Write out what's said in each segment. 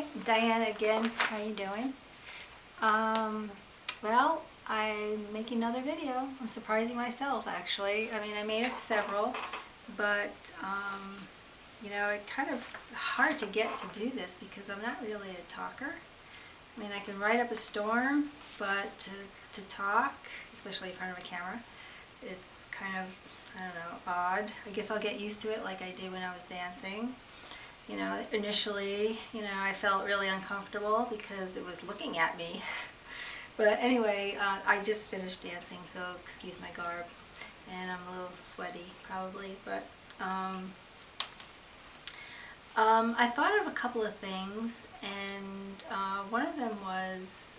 Hi, Diana again. How are you doing? Well, I'm making another video. I'm surprising myself, actually. I mean, I made several, but you know, it's kind of hard to get to do this because I'm not really a talker. I mean, I can write up a storm, but to talk, especially in front of a camera, it's kind of, I don't know, odd. I guess I'll get used to it like I did when I was dancing. You know, initially, you know, I felt really uncomfortable because it was looking at me. But anyway, I just finished dancing, so excuse my garb. And I'm a little sweaty, probably. But I thought of a couple of things, and one of them was,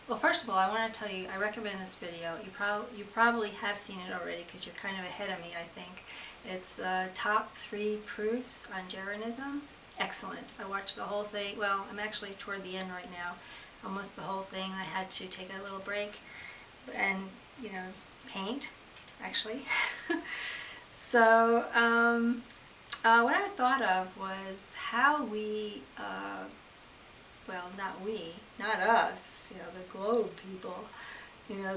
well, first of all, I want to tell you, I recommend this video. You probably have seen it already because you're kind of ahead of me, I think. It's top 3 proofs on Jeranism. Excellent. I watched the whole thing. Well, I'm actually toward the end right now. Almost the whole thing. I had to take a little break and, you know, paint, actually. So, what I thought of was how we, well, not us, you know, the globe people, you know,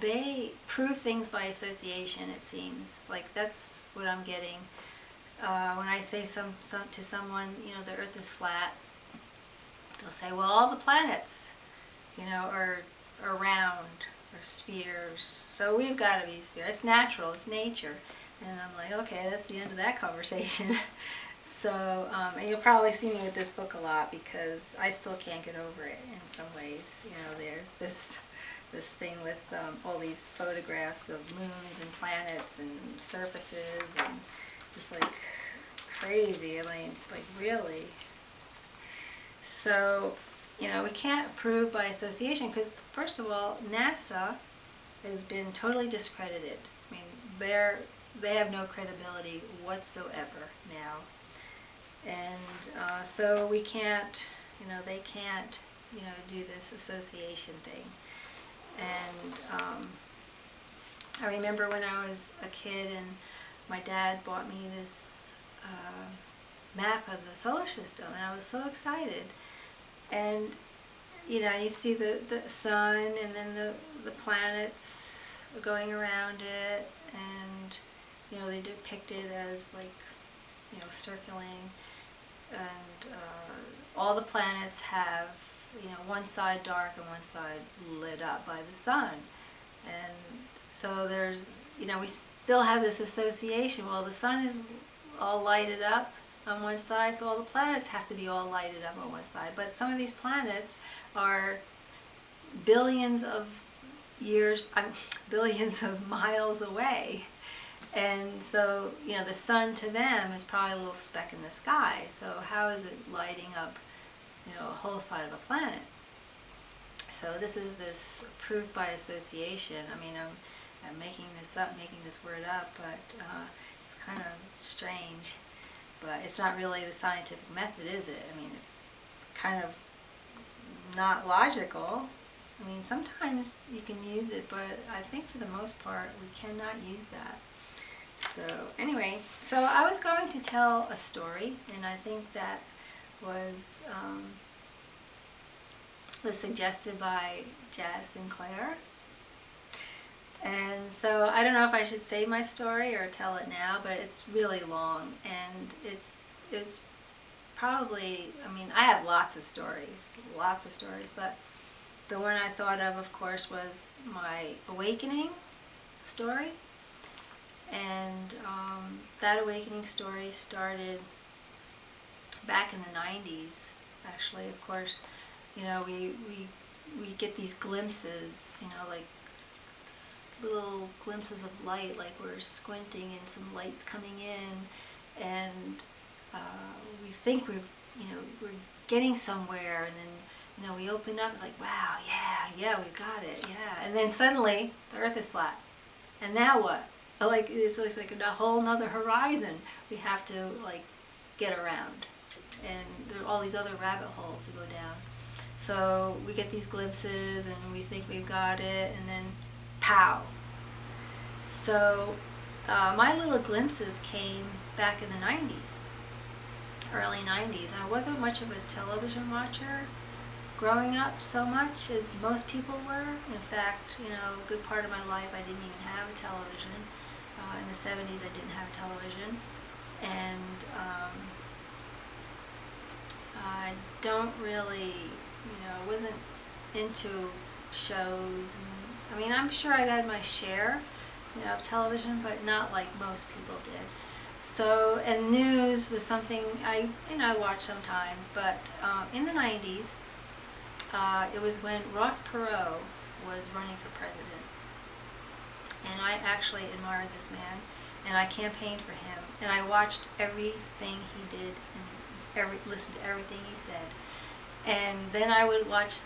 they prove things by association, it seems. Like, that's what I'm getting. When I say to someone, you know, the earth is flat, they'll say, well, all the planets, you know, are round, or spheres. So we've got to be spheres. It's natural, it's nature. And I'm like, okay, that's the end of that conversation. So, and you'll probably see me with this book a lot because I still can't get over it in some ways. You know, there's this thing with all these photographs of moons and planets and surfaces and just like crazy. I mean, like really. So, you know, we can't prove by association because, first of all, NASA has been totally discredited. I mean, they have no credibility whatsoever now. And so we can't, you know, they can't, you know, do this association thing. And I remember when I was a kid and my dad bought me this map of the solar system, and I was so excited. And, you know, you see the sun and then the planets going around it, and, you know, they depict it as like, you know, circling, and all the planets have, you know, one side dark and one side lit up by the sun. And so there's, you know, we still have this association. Well, the sun is all lighted up on one side, so all the planets have to be all lighted up on one side. But some of these planets are billions of years, billions of miles away. And so, you know, the sun to them is probably a little speck in the sky. So how is it lighting up, you know, a whole side of a planet? So this is this proof by association. I mean, I'm making this up, making this word up, but it's kind of strange. But it's not really the scientific method, is it? I mean, it's kind of not logical. I mean, sometimes you can use it, but I think for the most part, we cannot use that. So anyway, so I was going to tell a story, and I think that was suggested by Jazz Sinclair. And so I don't know if I should say my story or tell it now, but it's really long, and it's probably, I mean, I have lots of stories, but the one I thought of course, was my awakening story. And that awakening story started back in the 90s, actually. Of course, you know, we get these glimpses, you know, like little glimpses of light, like we're squinting and some light's coming in, and we think we're getting somewhere, and then, you know, we open up, it's like, wow, yeah, we got it, yeah, and then suddenly the earth is flat, and now what? Like, it's like a whole nother horizon we have to, like, get around, and there are all these other rabbit holes to go down. So we get these glimpses, and we think we've got it, and then pow. So my little glimpses came back in the 90s. early 90s. I wasn't much of a television watcher growing up so much as most people were. In fact, a good part of my life I didn't even have a television. In the 70s I didn't have a television. And I don't really, wasn't into shows. I'm sure I got my share, of television, but not like most people did. So, and news was something I watched sometimes, but in the 90s, it was when Ross Perot was running for president. And I actually admired this man, and I campaigned for him, and I watched everything he did and listened to everything he said. And then I would watch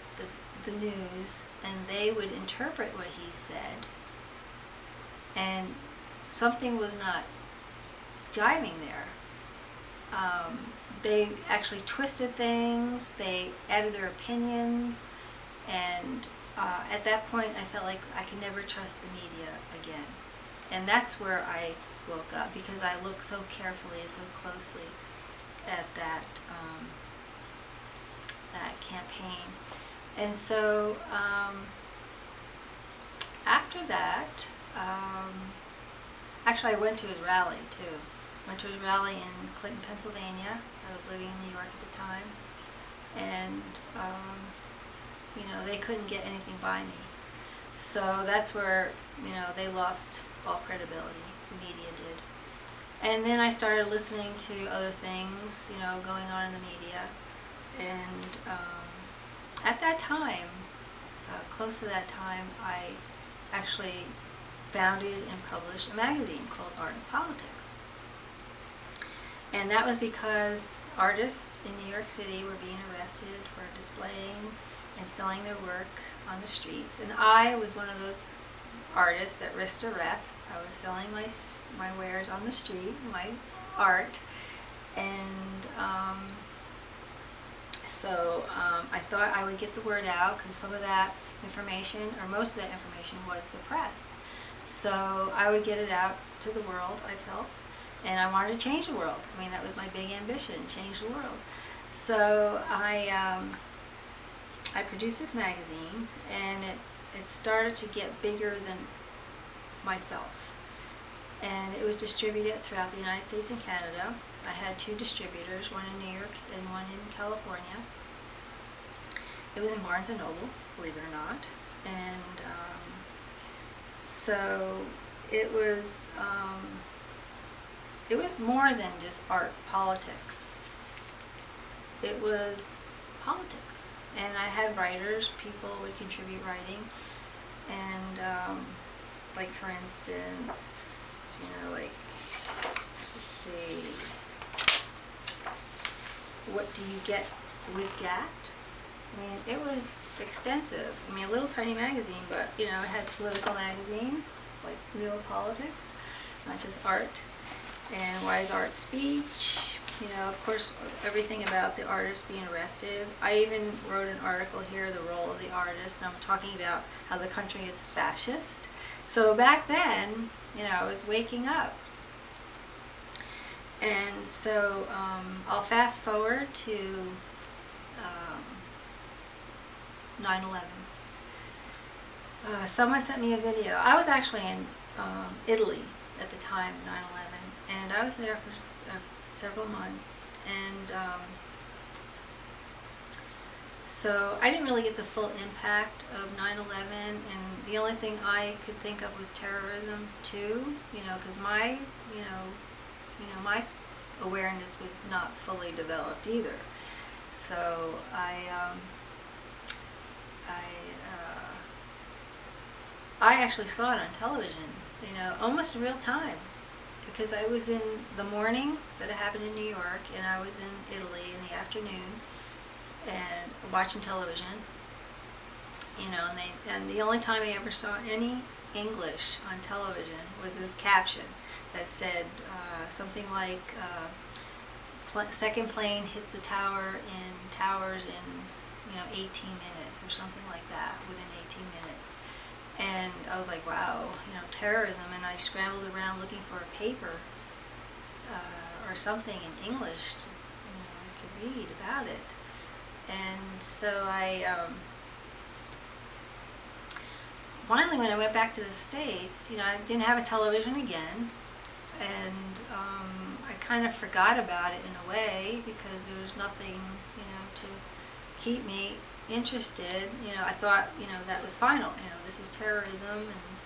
the news, and they would interpret what he said, and something was not jiving there. They actually twisted things, they added their opinions, and at that point I felt like I could never trust the media again. And that's where I woke up, because I looked so carefully and so closely at that campaign. And so after that, actually I went to his rally too. Went to his rally in Clinton, Pennsylvania. I was living in New York at the time. And, they couldn't get anything by me. So that's where, they lost all credibility. The media did. And then I started listening to other things, going on in the media. And at that time, close to that time, I actually founded and published a magazine called Art and Politics. And that was because artists in New York City were being arrested for displaying and selling their work on the streets. And I was one of those artists that risked arrest. I was selling my wares on the street, my art. And so I thought I would get the word out, because some of that information, or most of that information, was suppressed. So I would get it out to the world, I felt. And I wanted to change the world. That was my big ambition, change the world. So I produced this magazine, and it started to get bigger than myself. And it was distributed throughout the United States and Canada. I had 2 distributors, one in New York and one in California. It was in Barnes & Noble, believe it or not. And so it was more than just art politics. It was politics. And I had writers, people would contribute writing. And like, for instance, let's see, what do you get with GAT? It was extensive. A little tiny magazine, but, it had political magazine, like real politics, not just art. And why is art speech? Of course, everything about the artist being arrested. I even wrote an article here, the role of the artist, and I'm talking about how the country is fascist. So back then, I was waking up. And so I'll fast forward to 9/11. Someone sent me a video. I was actually in Italy at the time, 9/11, and I was there for several months. And so I didn't really get the full impact of 9/11, and the only thing I could think of was terrorism too, because my awareness was not fully developed either. So I actually saw it on television, almost in real time, because I was in the morning that it happened in New York, and I was in Italy in the afternoon, and watching television, and the only time I ever saw any English on television was this caption that said something like, second plane hits the towers in 18 minutes, or something like that, within 18 minutes. And I was like, wow, terrorism. And I scrambled around looking for a paper or something in English, read about it. And so I finally, when I went back to the States, I didn't have a television again, and I kind of forgot about it in a way because there was nothing, to keep me interested. I thought, that was final. This is terrorism, and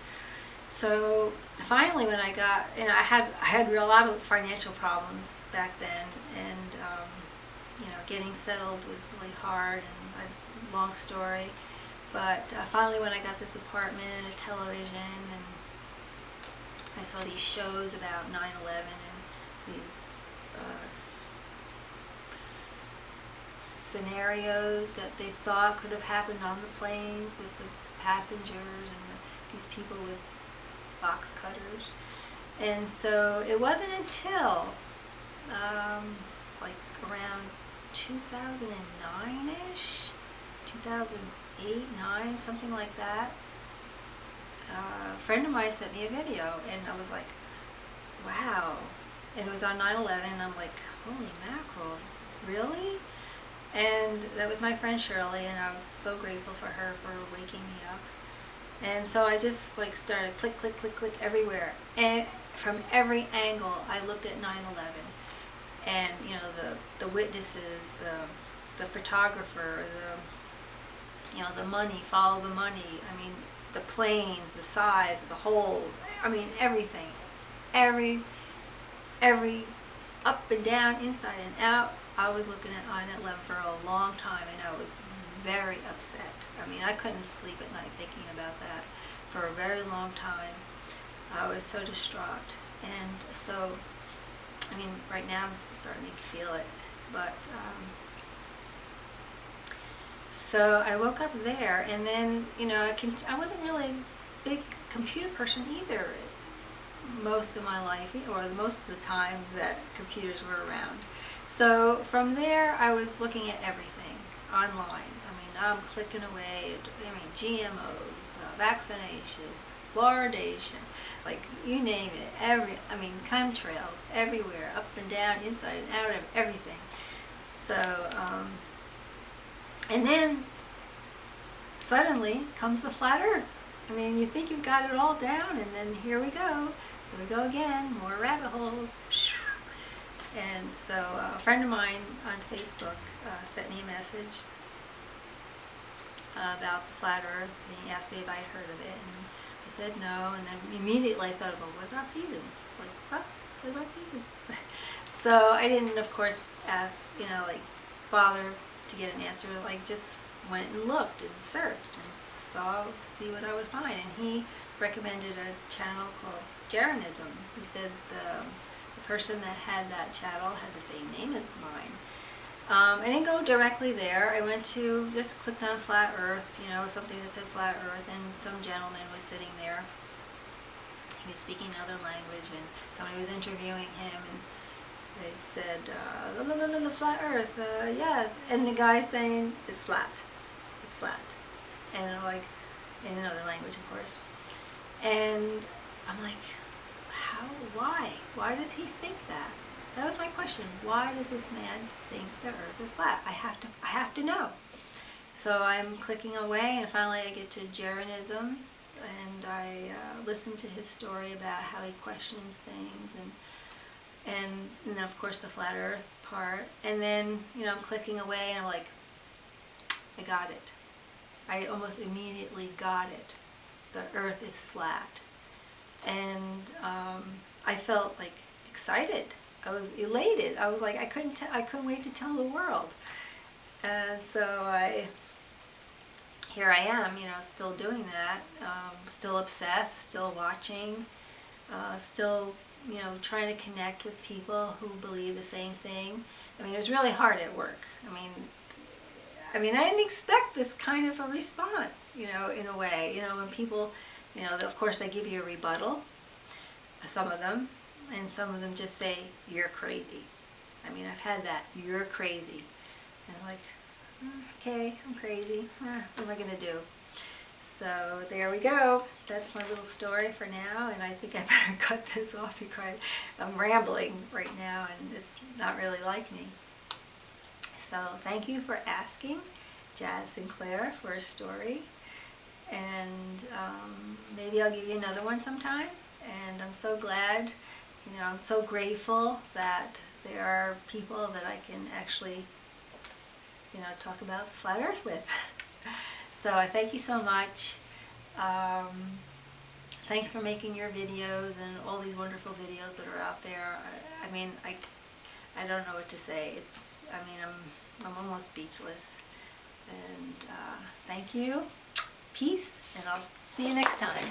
so finally, when I got, I had a lot of financial problems back then, and getting settled was really hard, and long story. But finally, when I got this apartment and a television, and I saw these shows about 9/11 and these scenarios that they thought could have happened on the planes with the passengers and these people with box cutters. And so it wasn't until like around 2009-ish, 2008, 9, something like that, a friend of mine sent me a video, and I was like, wow. And it was on 9/11, and I'm like, holy mackerel, really? And that was my friend Shirley, and I was so grateful for her for waking me up. And so I just started click, click, click, click everywhere. And from every angle, I looked at 9/11. And, the witnesses, the photographer, the money, follow the money. I mean, the planes, the size, the holes. I mean, everything. Every up and down, inside and out. I was looking at 9/11 for a long time, and I was very upset. I mean, I couldn't sleep at night thinking about that for a very long time. I was so distraught. And so, I mean, right now I'm starting to feel it. But, so I woke up there, and then, I wasn't really a big computer person either most of my life, or most of the time that computers were around. So from there, I was looking at everything online. I mean, I'm clicking away. GMOs, vaccinations, fluoridation, you name it. Chemtrails everywhere, up and down, inside and out of everything. So, and then suddenly comes the flat Earth. I mean, you think you've got it all down, and then here we go. Here we go again, more rabbit holes. And so a friend of mine on Facebook sent me a message about the flat Earth, and he asked me if I had heard of it, and I said no, and then immediately I thought, well, what about seasons? What about seasons? So I didn't, of course, ask, bother to get an answer, just went and looked and searched and see what I would find. And he recommended a channel called Jeranism. He said the person that had that channel had the same name as mine. I didn't go directly there. I went to, just clicked on Flat Earth, something that said Flat Earth, and some gentleman was sitting there. He was speaking another language, and somebody was interviewing him, and they said, the Flat Earth, yeah. And the guy saying, it's flat. It's flat. And I'm like, in another language, of course. And I'm like, why? Why does he think that? That was my question. Why does this man think the Earth is flat? I have to know. So I'm clicking away, and finally I get to Jeranism, and I listen to his story about how he questions things, and then of course the flat Earth part. And then I'm clicking away, and I'm like, I got it. I almost immediately got it. The Earth is flat. And I felt excited. I was elated. I was like, I couldn't wait to tell the world. And so here I am, still doing that, still obsessed, still watching, still, trying to connect with people who believe the same thing. I mean, it was really hard at work. I mean, I didn't expect this kind of a response, in a way. When people, of course they give you a rebuttal, some of them, and some of them just say, you're crazy. I've had that, you're crazy. And I'm like, okay, I'm crazy. What am I going to do? So there we go. That's my little story for now, and I think I better cut this off because I'm rambling right now, and it's not really like me. So thank you for asking Jazz Sinclair for a story, and maybe I'll give you another one sometime. And I'm so glad, I'm so grateful that there are people that I can actually, talk about the flat earth with. So I thank you so much. Thanks for making your videos and all these wonderful videos that are out there. I mean, I don't know what to say. I'm almost speechless. And thank you. Peace, and I'll see you next time.